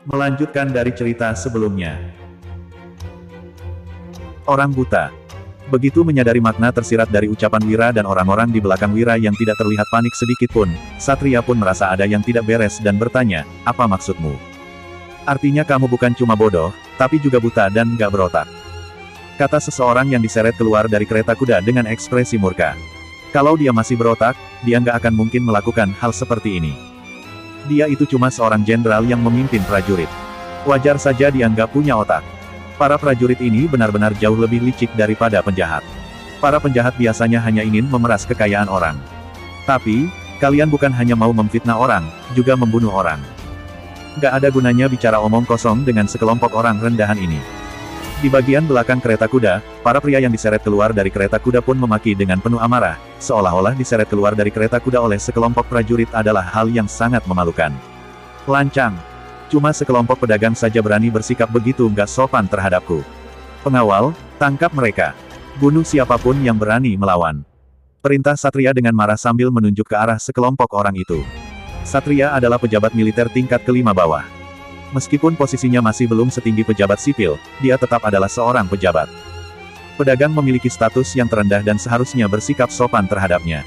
Melanjutkan dari cerita sebelumnya. Orang buta. Begitu menyadari makna tersirat dari ucapan Wira dan orang-orang di belakang Wira yang tidak terlihat panik sedikit pun, Satria pun merasa ada yang tidak beres dan bertanya, "Apa maksudmu? Artinya kamu bukan cuma bodoh, tapi juga buta dan nggak berotak," kata seseorang yang diseret keluar dari kereta kuda dengan ekspresi murka. Kalau dia masih berotak, dia nggak akan mungkin melakukan hal seperti ini. Dia itu cuma seorang jenderal yang memimpin prajurit. Wajar saja dia nggak punya otak. Para prajurit ini benar-benar jauh lebih licik daripada penjahat. Para penjahat biasanya hanya ingin memeras kekayaan orang. Tapi, kalian bukan hanya mau memfitnah orang, juga membunuh orang. Gak ada gunanya bicara omong kosong dengan sekelompok orang rendahan ini. Di bagian belakang kereta kuda, para pria yang diseret keluar dari kereta kuda pun memaki dengan penuh amarah, seolah-olah diseret keluar dari kereta kuda oleh sekelompok prajurit adalah hal yang sangat memalukan. Lancang. Cuma sekelompok pedagang saja berani bersikap begitu nggak sopan terhadapku. Pengawal, tangkap mereka. Bunuh siapapun yang berani melawan. Perintah Satria dengan marah sambil menunjuk ke arah sekelompok orang itu. Satria adalah pejabat militer tingkat kelima bawah. Meskipun posisinya masih belum setinggi pejabat sipil, dia tetap adalah seorang pejabat. Pedagang memiliki status yang terendah dan seharusnya bersikap sopan terhadapnya.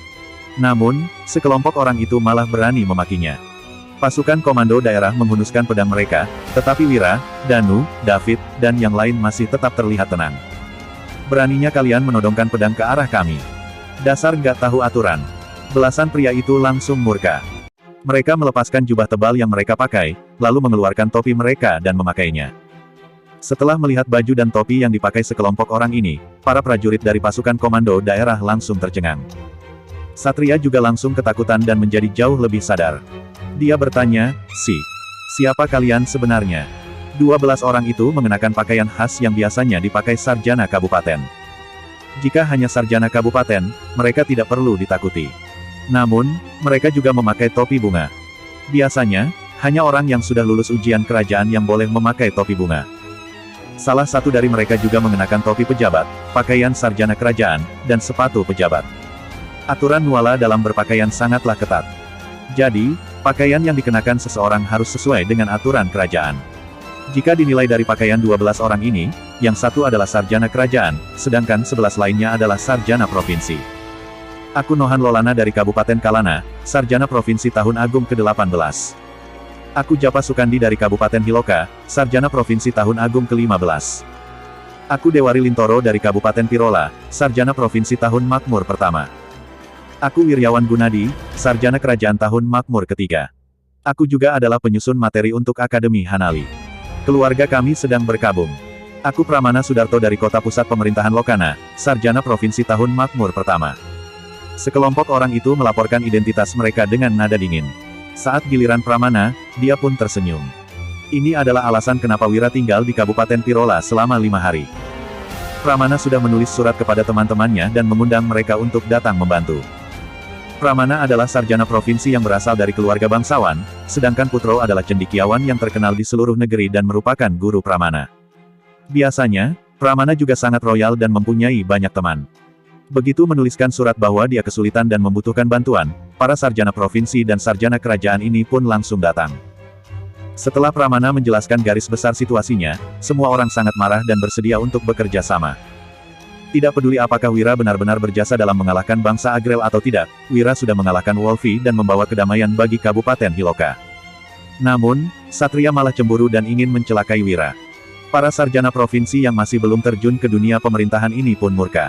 Namun, sekelompok orang itu malah berani memakinya. Pasukan komando daerah menghunuskan pedang mereka, tetapi Wira, Danu, David, dan yang lain masih tetap terlihat tenang. Beraninya kalian menodongkan pedang ke arah kami. Dasar nggak tahu aturan. Belasan pria itu langsung murka. Mereka melepaskan jubah tebal yang mereka pakai, lalu mengeluarkan topi mereka dan memakainya. Setelah melihat baju dan topi yang dipakai sekelompok orang ini, para prajurit dari pasukan komando daerah langsung tercengang. Satria juga langsung ketakutan dan menjadi jauh lebih sadar. Dia bertanya, siapa kalian sebenarnya?" 12 orang itu mengenakan pakaian khas yang biasanya dipakai sarjana kabupaten. Jika hanya sarjana kabupaten, mereka tidak perlu ditakuti. Namun, mereka juga memakai topi bunga. Biasanya, hanya orang yang sudah lulus ujian kerajaan yang boleh memakai topi bunga. Salah satu dari mereka juga mengenakan topi pejabat, pakaian sarjana kerajaan, dan sepatu pejabat. Aturan Nuala dalam berpakaian sangatlah ketat. Jadi, pakaian yang dikenakan seseorang harus sesuai dengan aturan kerajaan. Jika dinilai dari pakaian 12 orang ini, yang satu adalah sarjana kerajaan, sedangkan 11 lainnya adalah sarjana provinsi. Aku Nohan Lolana dari Kabupaten Kalana, sarjana provinsi tahun agung ke-18. Aku Japa Sukandi dari Kabupaten Hiloka, sarjana provinsi tahun agung ke-15. Aku Dewari Lintoro dari Kabupaten Pirola, sarjana provinsi tahun makmur pertama. Aku Wiryawan Gunadi, sarjana kerajaan tahun makmur ketiga. Aku juga adalah penyusun materi untuk Akademi Hanali. Keluarga kami sedang berkabung. Aku Pramana Sudarto dari Kota Pusat Pemerintahan Lokana, sarjana provinsi tahun makmur pertama. Sekelompok orang itu melaporkan identitas mereka dengan nada dingin. Saat giliran Pramana, dia pun tersenyum. Ini adalah alasan kenapa Wira tinggal di Kabupaten Pirola selama 5 hari. Pramana sudah menulis surat kepada teman-temannya dan mengundang mereka untuk datang membantu. Pramana adalah sarjana provinsi yang berasal dari keluarga bangsawan, sedangkan Putro adalah cendekiawan yang terkenal di seluruh negeri dan merupakan guru Pramana. Biasanya, Pramana juga sangat royal dan mempunyai banyak teman. Begitu menuliskan surat bahwa dia kesulitan dan membutuhkan bantuan, para sarjana provinsi dan sarjana kerajaan ini pun langsung datang. Setelah Pramana menjelaskan garis besar situasinya, semua orang sangat marah dan bersedia untuk bekerja sama. Tidak peduli apakah Wira benar-benar berjasa dalam mengalahkan bangsa Agrel atau tidak, Wira sudah mengalahkan Wolfi dan membawa kedamaian bagi Kabupaten Hiloka. Namun, Satria malah cemburu dan ingin mencelakai Wira. Para sarjana provinsi yang masih belum terjun ke dunia pemerintahan ini pun murka.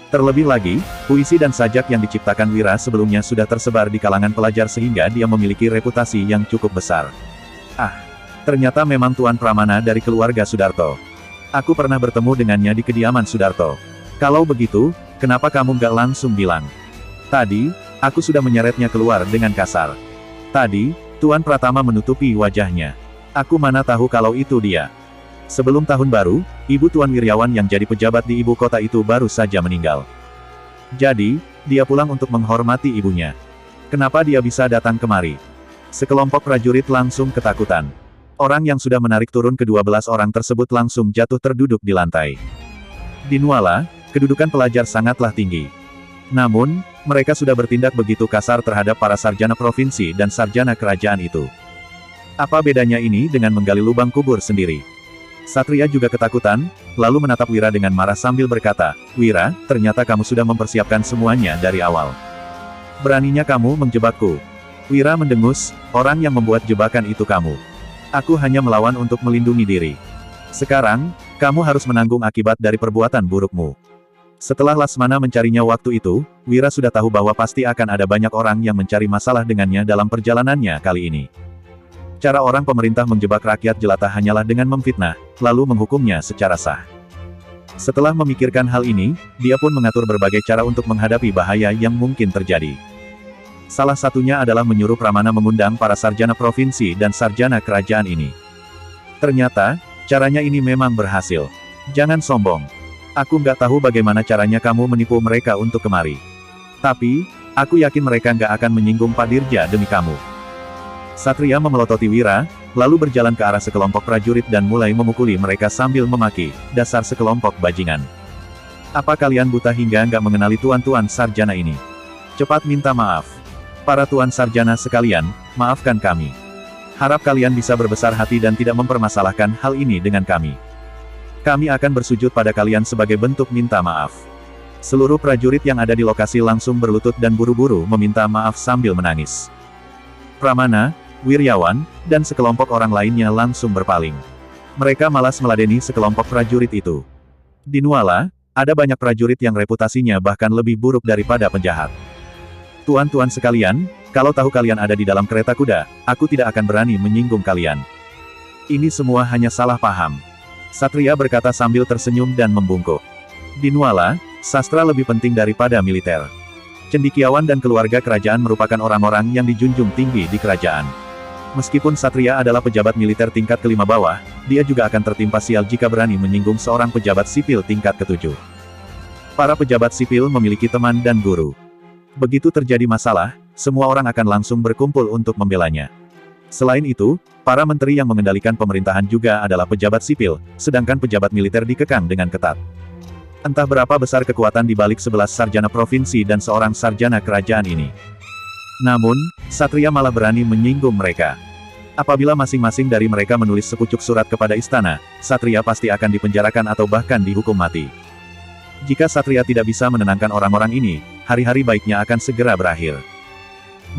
Terlebih lagi, puisi dan sajak yang diciptakan Wira sebelumnya sudah tersebar di kalangan pelajar sehingga dia memiliki reputasi yang cukup besar. Ternyata memang Tuan Pramana dari keluarga Sudarto. Aku pernah bertemu dengannya di kediaman Sudarto. Kalau begitu, kenapa kamu nggak langsung bilang? Tadi, aku sudah menyeretnya keluar dengan kasar. Tadi, Tuan Pratama menutupi wajahnya. Aku mana tahu kalau itu dia. Sebelum tahun baru, ibu Tuan Wiryawan yang jadi pejabat di ibu kota itu baru saja meninggal. Jadi, dia pulang untuk menghormati ibunya. Kenapa dia bisa datang kemari? Sekelompok prajurit langsung ketakutan. Orang yang sudah menarik turun ke-12 orang tersebut langsung jatuh terduduk di lantai. Di Nuala, kedudukan pelajar sangatlah tinggi. Namun, mereka sudah bertindak begitu kasar terhadap para sarjana provinsi dan sarjana kerajaan itu. Apa bedanya ini dengan menggali lubang kubur sendiri? Satria juga ketakutan, lalu menatap Wira dengan marah sambil berkata, "Wira, ternyata kamu sudah mempersiapkan semuanya dari awal. Beraninya kamu menjebakku." Wira mendengus, "Orang yang membuat jebakan itu kamu. Aku hanya melawan untuk melindungi diri. Sekarang, kamu harus menanggung akibat dari perbuatan burukmu." Setelah Lasmana mencarinya waktu itu, Wira sudah tahu bahwa pasti akan ada banyak orang yang mencari masalah dengannya dalam perjalanannya kali ini. Cara orang pemerintah menjebak rakyat jelata hanyalah dengan memfitnah, lalu menghukumnya secara sah. Setelah memikirkan hal ini, dia pun mengatur berbagai cara untuk menghadapi bahaya yang mungkin terjadi. Salah satunya adalah menyuruh Pramana mengundang para sarjana provinsi dan sarjana kerajaan ini. Ternyata, caranya ini memang berhasil. "Jangan sombong. Aku nggak tahu bagaimana caranya kamu menipu mereka untuk kemari. Tapi, aku yakin mereka nggak akan menyinggung Pak Dirja demi kamu." Satria memelototi Wira, lalu berjalan ke arah sekelompok prajurit dan mulai memukuli mereka sambil memaki, "Dasar sekelompok bajingan. Apa kalian buta hingga nggak mengenali tuan-tuan sarjana ini? Cepat minta maaf. Para tuan sarjana sekalian, maafkan kami. Harap kalian bisa berbesar hati dan tidak mempermasalahkan hal ini dengan kami. Kami akan bersujud pada kalian sebagai bentuk minta maaf." Seluruh prajurit yang ada di lokasi langsung berlutut dan buru-buru meminta maaf sambil menangis. Pramana, Wiryawan, dan sekelompok orang lainnya langsung berpaling. Mereka malas meladeni sekelompok prajurit itu. Di Nuala, ada banyak prajurit yang reputasinya bahkan lebih buruk daripada penjahat. "Tuan-tuan sekalian, kalau tahu kalian ada di dalam kereta kuda, aku tidak akan berani menyinggung kalian. Ini semua hanya salah paham." Satria berkata sambil tersenyum dan membungkuk. Di Nuala, sastra lebih penting daripada militer. Cendikiawan dan keluarga kerajaan merupakan orang-orang yang dijunjung tinggi di kerajaan. Meskipun Satria adalah pejabat militer tingkat kelima bawah, dia juga akan tertimpa sial jika berani menyinggung seorang pejabat sipil tingkat ketujuh. Para pejabat sipil memiliki teman dan guru. Begitu terjadi masalah, semua orang akan langsung berkumpul untuk membelanya. Selain itu, para menteri yang mengendalikan pemerintahan juga adalah pejabat sipil, sedangkan pejabat militer dikekang dengan ketat. Entah berapa besar kekuatan di balik 11 sarjana provinsi dan seorang sarjana kerajaan ini. Namun, Satria malah berani menyinggung mereka. Apabila masing-masing dari mereka menulis sepucuk surat kepada istana, Satria pasti akan dipenjarakan atau bahkan dihukum mati. Jika Satria tidak bisa menenangkan orang-orang ini, hari-hari baiknya akan segera berakhir.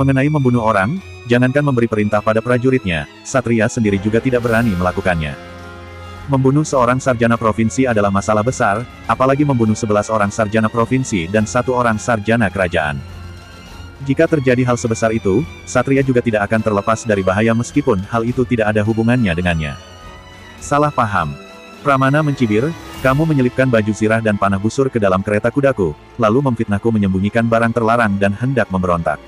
Mengenai membunuh orang, jangankan memberi perintah pada prajuritnya, Satria sendiri juga tidak berani melakukannya. Membunuh seorang sarjana provinsi adalah masalah besar, apalagi membunuh 11 orang sarjana provinsi dan 1 orang sarjana kerajaan. Jika terjadi hal sebesar itu, Satria juga tidak akan terlepas dari bahaya meskipun hal itu tidak ada hubungannya dengannya. Salah paham. Pramana mencibir, "Kamu menyelipkan baju zirah dan panah busur ke dalam kereta kudaku, lalu memfitnahku menyembunyikan barang terlarang dan hendak memberontak.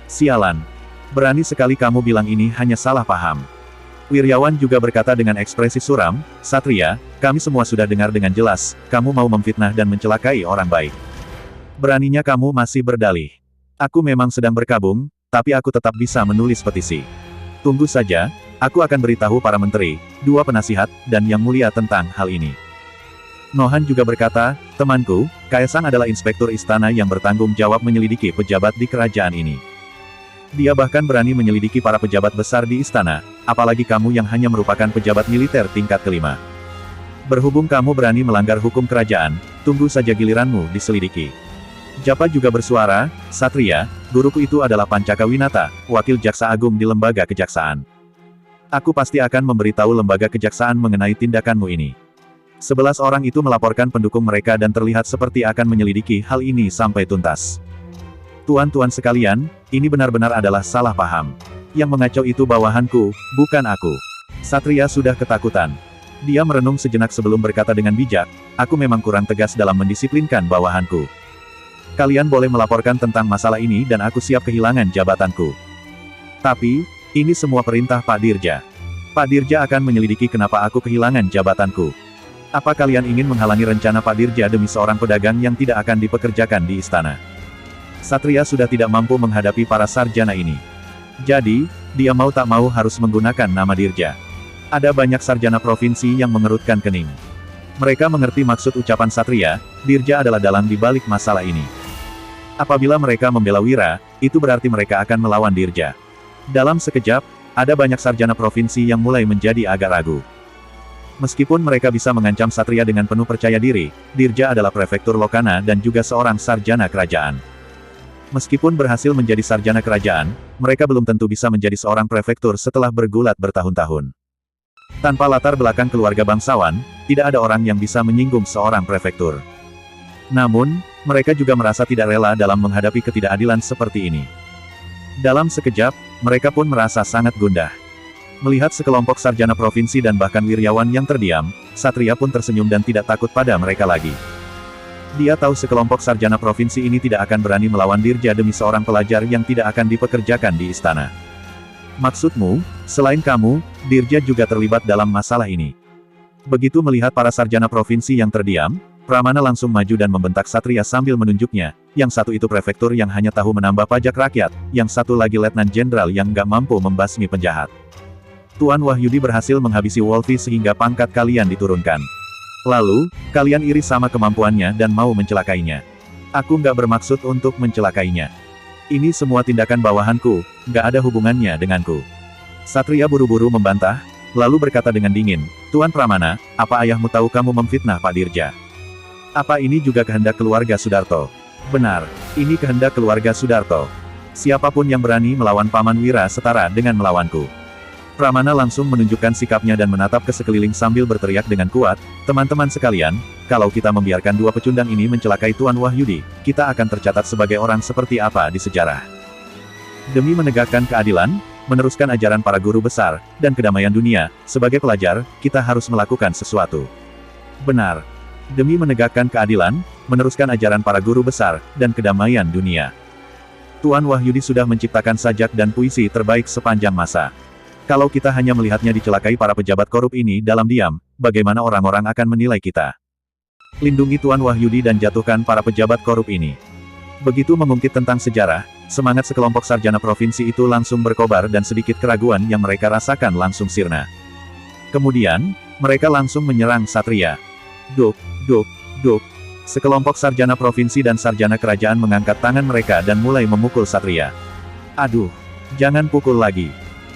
Sialan. Berani sekali kamu bilang ini hanya salah paham." Wiryawan juga berkata dengan ekspresi suram, "Satria, kami semua sudah dengar dengan jelas, kamu mau memfitnah dan mencelakai orang baik. Beraninya kamu masih berdalih. Aku memang sedang berkabung, tapi aku tetap bisa menulis petisi. Tunggu saja, aku akan beritahu para menteri, 2 penasihat, dan yang mulia tentang hal ini." Nohan juga berkata, "Temanku, Kaisang adalah inspektur istana yang bertanggung jawab menyelidiki pejabat di kerajaan ini. Dia bahkan berani menyelidiki para pejabat besar di istana, apalagi kamu yang hanya merupakan pejabat militer tingkat kelima. Berhubung kamu berani melanggar hukum kerajaan, tunggu saja giliranmu diselidiki." Japa juga bersuara, "Satria, guruku itu adalah Pancaka Winata, wakil jaksa agung di lembaga kejaksaan. Aku pasti akan memberitahu lembaga kejaksaan mengenai tindakanmu ini." 11 orang itu melaporkan pendukung mereka dan terlihat seperti akan menyelidiki hal ini sampai tuntas. "Tuan-tuan sekalian, ini benar-benar adalah salah paham. Yang mengacau itu bawahanku, bukan aku." Satria sudah ketakutan. Dia merenung sejenak sebelum berkata dengan bijak, "Aku memang kurang tegas dalam mendisiplinkan bawahanku. Kalian boleh melaporkan tentang masalah ini dan aku siap kehilangan jabatanku. Tapi, ini semua perintah Pak Dirja. Pak Dirja akan menyelidiki kenapa aku kehilangan jabatanku. Apa kalian ingin menghalangi rencana Pak Dirja demi seorang pedagang yang tidak akan dipekerjakan di istana?" Satria sudah tidak mampu menghadapi para sarjana ini. Jadi, dia mau tak mau harus menggunakan nama Dirja. Ada banyak sarjana provinsi yang mengerutkan kening. Mereka mengerti maksud ucapan Satria, Dirja adalah dalang di balik masalah ini. Apabila mereka membela Wira, itu berarti mereka akan melawan Dirja. Dalam sekejap, ada banyak sarjana provinsi yang mulai menjadi agak ragu. Meskipun mereka bisa mengancam Satria dengan penuh percaya diri, Dirja adalah prefektur Lokana dan juga seorang sarjana kerajaan. Meskipun berhasil menjadi sarjana kerajaan, mereka belum tentu bisa menjadi seorang prefektur setelah bergulat bertahun-tahun. Tanpa latar belakang keluarga bangsawan, tidak ada orang yang bisa menyinggung seorang prefektur. Namun, mereka juga merasa tidak rela dalam menghadapi ketidakadilan seperti ini. Dalam sekejap, mereka pun merasa sangat gundah. Melihat sekelompok sarjana provinsi dan bahkan wiryawan yang terdiam, Satria pun tersenyum dan tidak takut pada mereka lagi. Dia tahu sekelompok sarjana provinsi ini tidak akan berani melawan Dirja demi seorang pelajar yang tidak akan dipekerjakan di istana. Maksudmu, selain kamu, Dirja juga terlibat dalam masalah ini. Begitu melihat para sarjana provinsi yang terdiam, Pramana langsung maju dan membentak Satria sambil menunjuknya, yang satu itu prefektur yang hanya tahu menambah pajak rakyat, yang satu lagi letnan jenderal yang nggak mampu membasmi penjahat. Tuan Wahyudi berhasil menghabisi Wolfi sehingga pangkat kalian diturunkan. Lalu, kalian iri sama kemampuannya dan mau mencelakainya. Aku nggak bermaksud untuk mencelakainya. Ini semua tindakan bawahanku, nggak ada hubungannya denganku. Satria buru-buru membantah, lalu berkata dengan dingin, Tuan Pramana, apa ayahmu tahu kamu memfitnah Pak Dirja? Apa ini juga kehendak keluarga Sudarto? Benar, ini kehendak keluarga Sudarto. Siapapun yang berani melawan Paman Wira setara dengan melawanku. Pramana langsung menunjukkan sikapnya dan menatap ke sekeliling sambil berteriak dengan kuat, teman-teman sekalian, kalau kita membiarkan dua pecundang ini mencelakai Tuan Wahyudi, kita akan tercatat sebagai orang seperti apa di sejarah. Demi menegakkan keadilan, meneruskan ajaran para guru besar, dan kedamaian dunia, sebagai pelajar, kita harus melakukan sesuatu. Benar. Demi menegakkan keadilan, meneruskan ajaran para guru besar, dan kedamaian dunia. Tuan Wahyudi sudah menciptakan sajak dan puisi terbaik sepanjang masa. Kalau kita hanya melihatnya dicelakai para pejabat korup ini dalam diam, bagaimana orang-orang akan menilai kita? Lindungi Tuan Wahyudi dan jatuhkan para pejabat korup ini. Begitu mengungkit tentang sejarah, semangat sekelompok sarjana provinsi itu langsung berkobar dan sedikit keraguan yang mereka rasakan langsung sirna. Kemudian, mereka langsung menyerang Satria. Duk, duk, duk. Sekelompok sarjana provinsi dan sarjana kerajaan mengangkat tangan mereka dan mulai memukul Satria. Aduh, jangan pukul lagi.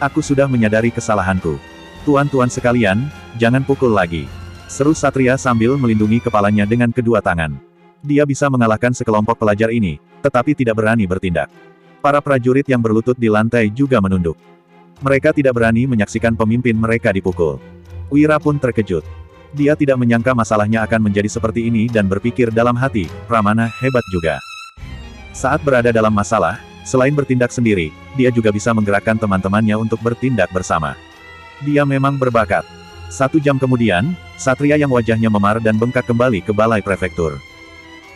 Aku sudah menyadari kesalahanku. Tuan-tuan sekalian, jangan pukul lagi. Seru Satria sambil melindungi kepalanya dengan kedua tangan. Dia bisa mengalahkan sekelompok pelajar ini, tetapi tidak berani bertindak. Para prajurit yang berlutut di lantai juga menunduk. Mereka tidak berani menyaksikan pemimpin mereka dipukul. Wira pun terkejut. Dia tidak menyangka masalahnya akan menjadi seperti ini dan berpikir dalam hati, Pramana hebat juga. Saat berada dalam masalah, selain bertindak sendiri, dia juga bisa menggerakkan teman-temannya untuk bertindak bersama. Dia memang berbakat. 1 jam kemudian, Satria yang wajahnya memar dan bengkak kembali ke balai prefektur.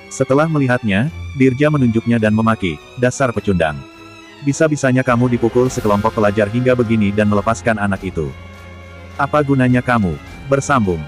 Setelah melihatnya, Dirja menunjuknya dan memaki, dasar pecundang. Bisa-bisanya kamu dipukul sekelompok pelajar hingga begini dan melepaskan anak itu. Apa gunanya kamu bersambung?